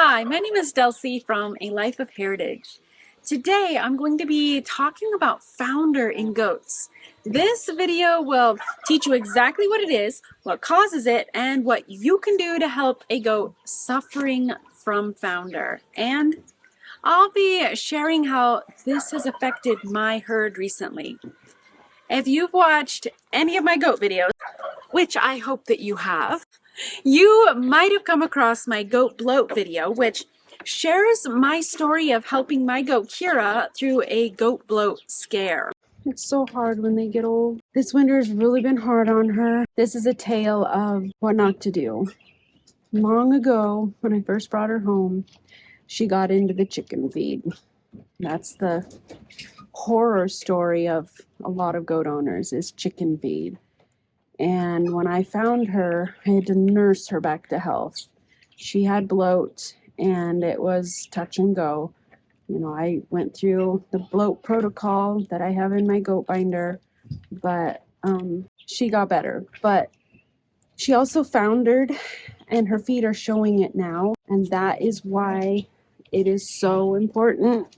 Hi, my name is Delci from A Life of Heritage. Today I'm going to be talking about founder in goats. This video will teach you exactly what it is, what causes it, and what you can do to help a goat suffering from founder. And I'll be sharing how this has affected my herd recently. If you've watched any of my goat videos, which I hope that you have, you might have come across my goat bloat video, which shares my story of helping my goat Kira through a goat bloat scare. It's so hard when they get old. This winter's really been hard on her. This is a tale of what not to do. Long ago, when I first brought her home, she got into the chicken feed. That's the horror story of a lot of goat owners, is chicken feed. And when I found her, I had to nurse her back to health. She had bloat, and it was touch and go. I went through the bloat protocol that I have in my goat binder, but she got better. But she also foundered, and her feet are showing it now. And that is why it is so important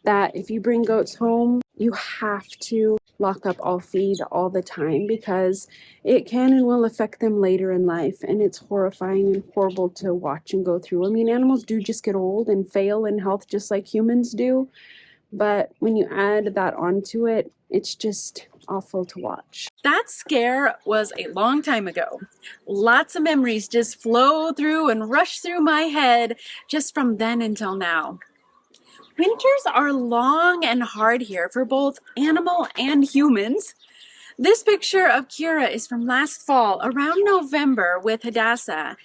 that if you bring goats home, you have to lock up all feed all the time, because it can and will affect them later in life, and it's horrifying and horrible to watch and go through. I mean, animals do just get old and fail in health just like humans do, but when you add that onto it, it's just awful to watch. That scare was a long time ago. Lots of memories just flow through and rush through my head just from then until now. Winters are long and hard here for both animal and humans. This picture of Kira is from last fall, around November, with Hadassah.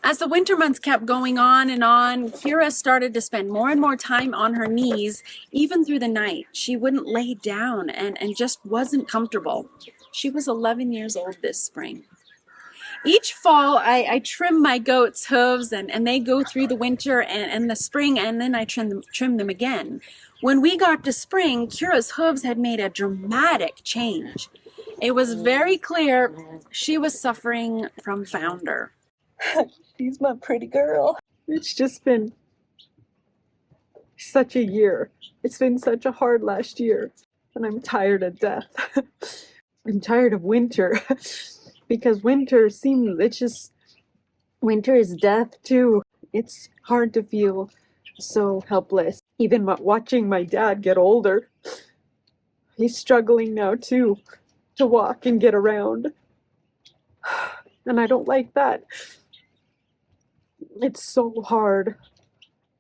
As the winter months kept going on and on, Kira started to spend more and more time on her knees, even through the night. She wouldn't lay down and just wasn't comfortable. She was 11 years old this spring. Each fall, I trim my goats' hooves, and they go through the winter and the spring, and then I trim them again. When we got to spring, Kira's hooves had made a dramatic change. It was very clear she was suffering from founder. She's my pretty girl. It's just been such a year. It's been such a hard last year, and I'm tired of death. I'm tired of winter. Because winter is death too. It's hard to feel so helpless. Even watching my dad get older, he's struggling now too, to walk and get around. And I don't like that. It's so hard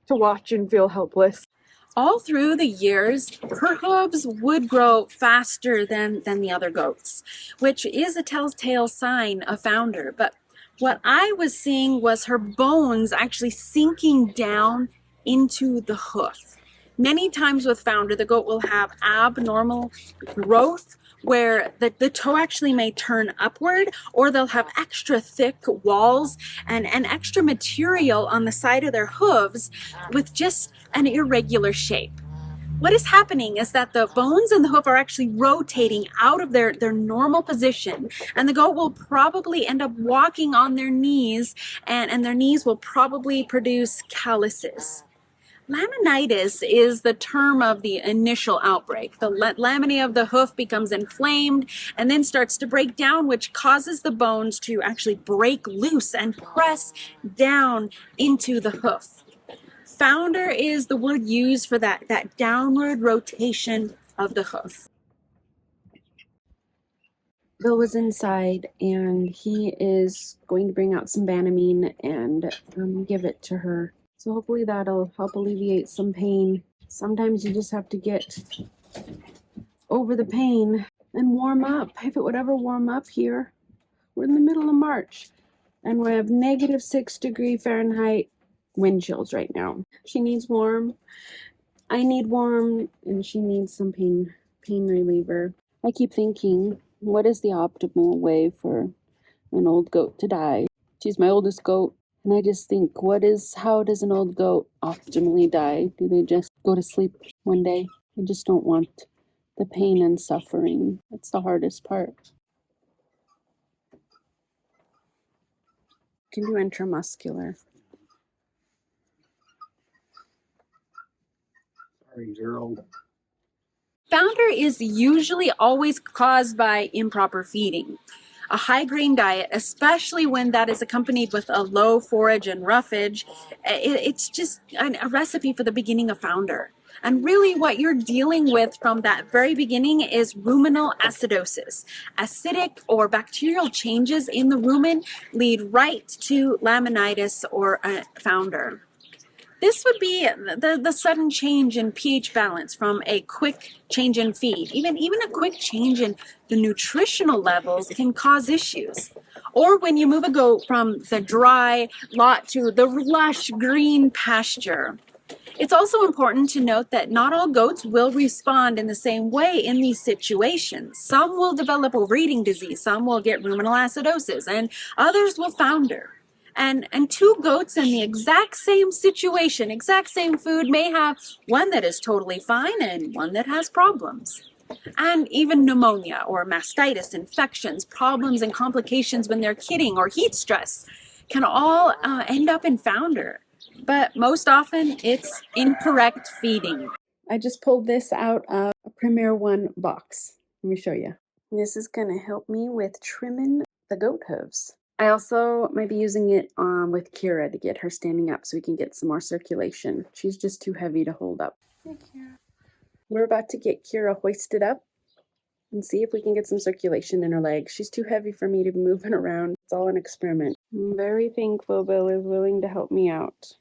to watch and feel helpless. All through the years, her hooves would grow faster than the other goats, which is a telltale sign of founder. But what I was seeing was her bones actually sinking down into the hoof. Many times with founder, the goat will have abnormal growth where the toe actually may turn upward, or they'll have extra thick walls and extra material on the side of their hooves with just an irregular shape. What is happening is that the bones in the hoof are actually rotating out of their normal position, and the goat will probably end up walking on their knees, and their knees will probably produce callouses. Laminitis is the term of the initial outbreak. The lamina of the hoof becomes inflamed and then starts to break down, which causes the bones to actually break loose and press down into the hoof. Founder is the word used for that downward rotation of the hoof. Bill was inside, and he is going to bring out some banamine and give it to her. So hopefully that'll help alleviate some pain. Sometimes you just have to get over the pain and warm up. If it would ever warm up here. We're in the middle of March, and we have -6°F wind chills right now. She needs warm. I need warm, and she needs some pain reliever. I keep thinking, what is the optimal way for an old goat to die? She's my oldest goat. And I just think, how does an old goat optimally die? Do they just go to sleep one day? I just don't want the pain and suffering. That's the hardest part. You can do intramuscular. Sorry, girl. Founder is usually always caused by improper feeding. A high grain diet, especially when that is accompanied with a low forage and roughage, it's just a recipe for the beginning of founder. And really what you're dealing with from that very beginning is ruminal acidosis. Acidic or bacterial changes in the rumen lead right to laminitis or founder. This would be the sudden change in pH balance from a quick change in feed. Even a quick change in the nutritional levels can cause issues. Or when you move a goat from the dry lot to the lush green pasture. It's also important to note that not all goats will respond in the same way in these situations. Some will develop overeating disease, some will get ruminal acidosis, and others will founder. And two goats in the exact same situation, exact same food, may have one that is totally fine and one that has problems. And even pneumonia or mastitis, infections, problems and complications when they're kidding or heat stress can all end up in founder. But most often it's incorrect feeding. I just pulled this out of a Premier One box. Let me show you. This is going to help me with trimming the goat hooves. I also might be using it with Kira to get her standing up so we can get some more circulation. She's just too heavy to hold up. Hey, Kira. We're about to get Kira hoisted up and see if we can get some circulation in her legs. She's too heavy for me to be moving around. It's all an experiment. I'm very thankful Bill is willing to help me out.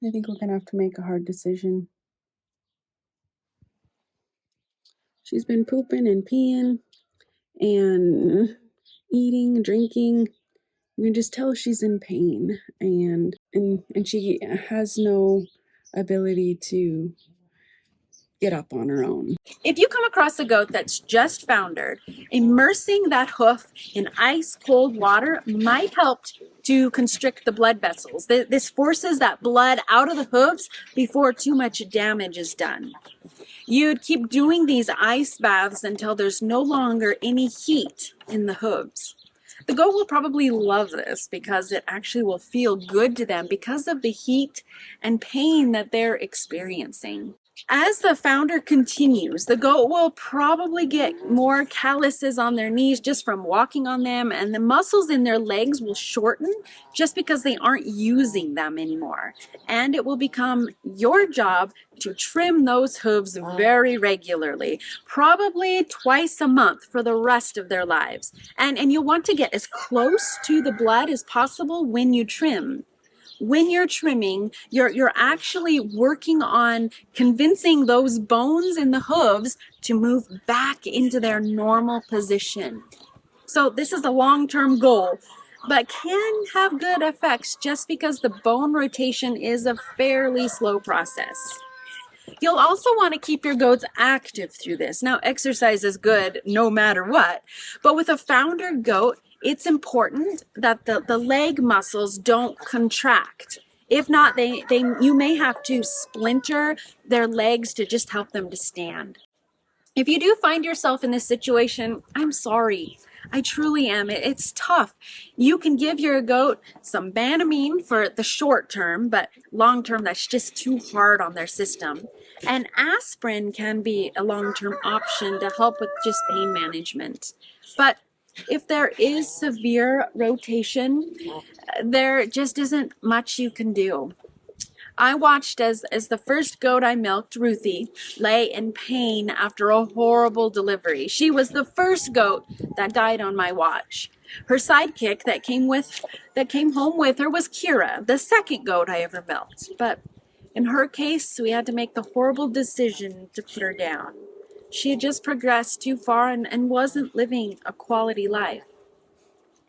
I think we're going to have to make a hard decision. She's been pooping and peeing and eating, drinking. You can just tell she's in pain, and she has no ability to get up on her own. If you come across a goat that's just foundered, immersing that hoof in ice cold water might help to constrict the blood vessels. This forces that blood out of the hooves before too much damage is done. You'd keep doing these ice baths until there's no longer any heat in the hooves. The goat will probably love this because it actually will feel good to them because of the heat and pain that they're experiencing. As the founder continues, the goat will probably get more calluses on their knees just from walking on them, and the muscles in their legs will shorten just because they aren't using them anymore. And it will become your job to trim those hooves very regularly, probably twice a month for the rest of their lives. And you'll want to get as close to the blood as possible when you trim. When you're trimming, you're actually working on convincing those bones in the hooves to move back into their normal position. So this is a long-term goal, but can have good effects just because the bone rotation is a fairly slow process. You'll also want to keep your goats active through this. Now, exercise is good no matter what, but with a founder goat, it's important that the leg muscles don't contract. If not, you may have to splinter their legs to just help them to stand. If you do find yourself in this situation, I'm sorry. I truly am. It's tough. You can give your goat some banamine for the short term, but long term, that's just too hard on their system. And aspirin can be a long-term option to help with just pain management. But if there is severe rotation, there just isn't much you can do. I watched as the first goat I milked, Ruthie, lay in pain after a horrible delivery. She was the first goat that died on my watch. Her sidekick that came home with her was Kira, the second goat I ever milked. But in her case, we had to make the horrible decision to put her down. She had just progressed too far and wasn't living a quality life.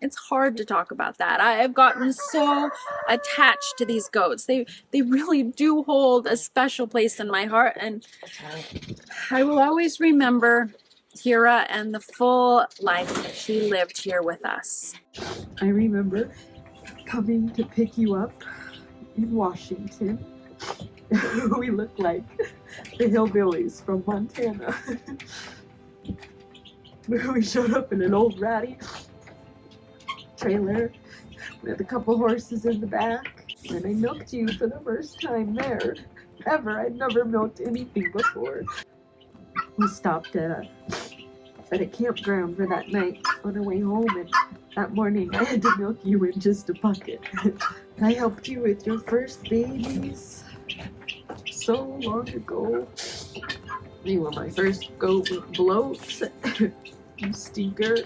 It's hard to talk about that. I've gotten so attached to these goats. They really do hold a special place in my heart, and I will always remember Kira and the full life that she lived here with us. I remember coming to pick you up in Washington. We look like the hillbillies from Montana. We showed up in an old ratty trailer with a couple horses in the back, and I milked you for the first time there. Ever. I'd never milked anything before. We stopped at a campground for that night on our way home, and that morning I had to milk you in just a bucket. I helped you with your first babies so long ago. You were my first goat with bloats. You stinker.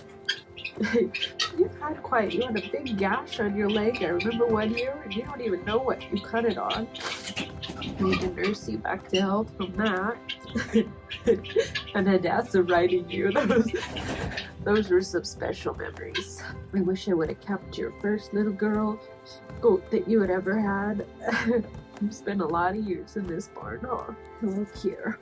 You had a big gash on your leg. I remember one year, and you don't even know what you cut it on. I had to nurse you back to health from that. And had acid riding you. Those were some special memories. I wish I would have kept your first little girl goat that you had ever had. You've spent a lot of years in this barn, huh? Look here.